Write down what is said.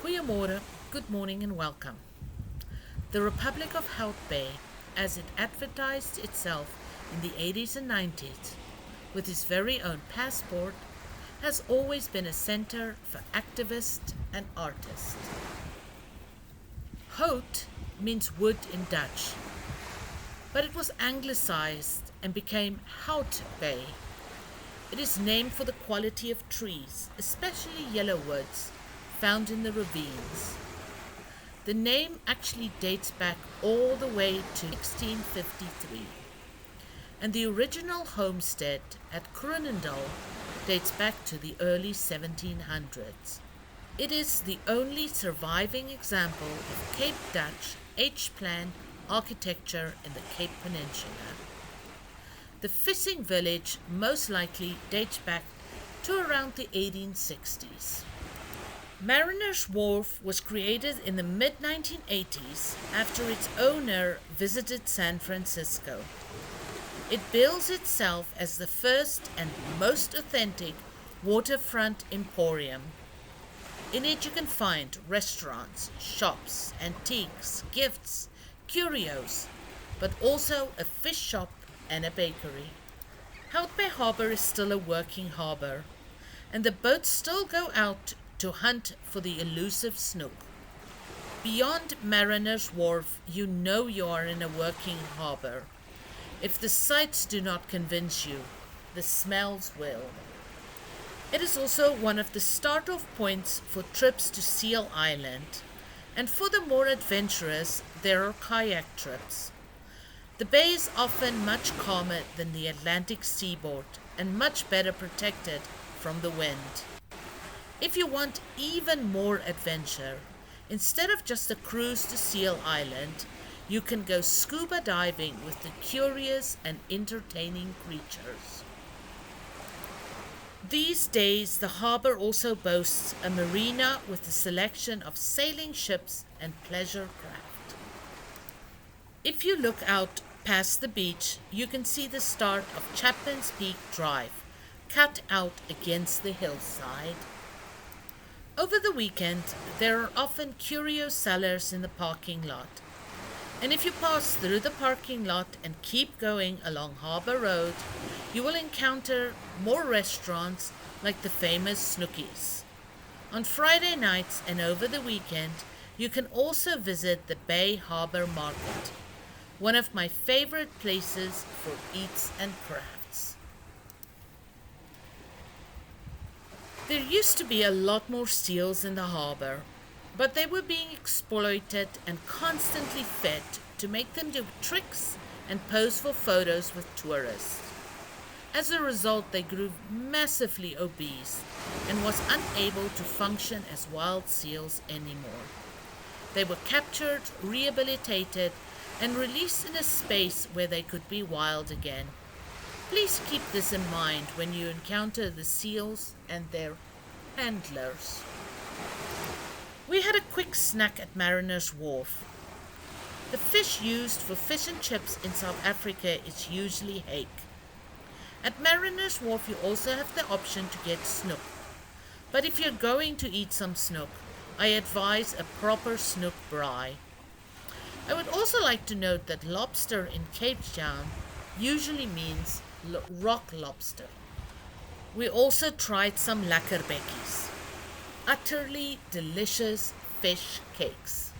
Goeiemorgen, good morning and welcome. The Republic of Hout Bay, as it advertised itself in the 80s and 90s, with its very own passport, has always been a center for activists and artists. Hout means wood in Dutch, but it was anglicized and became Hout Bay. It is named for the quality of trees, especially yellow woods, found in the ravines. The name actually dates back all the way to 1653, and the original homestead at Groenendaal dates back to the early 1700s. It is the only surviving example of Cape Dutch H-plan architecture in the Cape Peninsula. The fishing village most likely dates back to around the 1860s. Mariner's Wharf was created in the mid-1980s after its owner visited San Francisco. It bills itself as the first and most authentic waterfront emporium. In it you can find restaurants, shops, antiques, gifts, curios, but also a fish shop and a bakery. Hout Bay Harbour is still a working harbour, and the boats still go out to hunt for the elusive snook. Beyond Mariner's Wharf, you know you are in a working harbour. If the sights do not convince you, the smells will. It is also one of the start-off points for trips to Seal Island, and for the more adventurous, there are kayak trips. The bay is often much calmer than the Atlantic seaboard and much better protected from the wind. If you want even more adventure, instead of just a cruise to Seal Island, you can go scuba diving with the curious and entertaining creatures. These days, the harbour also boasts a marina with a selection of sailing ships and pleasure craft. If you look out past the beach, you can see the start of Chapman's Peak Drive, cut out against the hillside. Over the weekend, there are often curio sellers in the parking lot. And if you pass through the parking lot and keep going along Harbour Road, you will encounter more restaurants like the famous Snookies. On Friday nights and over the weekend, you can also visit the Bay Harbour Market, one of my favorite places for eats and crafts. There used to be a lot more seals in the harbour, but they were being exploited and constantly fed to make them do tricks and pose for photos with tourists. As a result, they grew massively obese and was unable to function as wild seals anymore. They were captured, rehabilitated, and released in a space where they could be wild again. Please keep this in mind when you encounter the seals and their handlers. We had a quick snack at Mariner's Wharf. The fish used for fish and chips in South Africa is usually hake. At Mariner's Wharf you also have the option to get snook. But if you're going to eat some snook, I advise a proper snook braai. I would also like to note that lobster in Cape Town usually means rock lobster. We also tried some lakkerbekkies, utterly delicious fish cakes.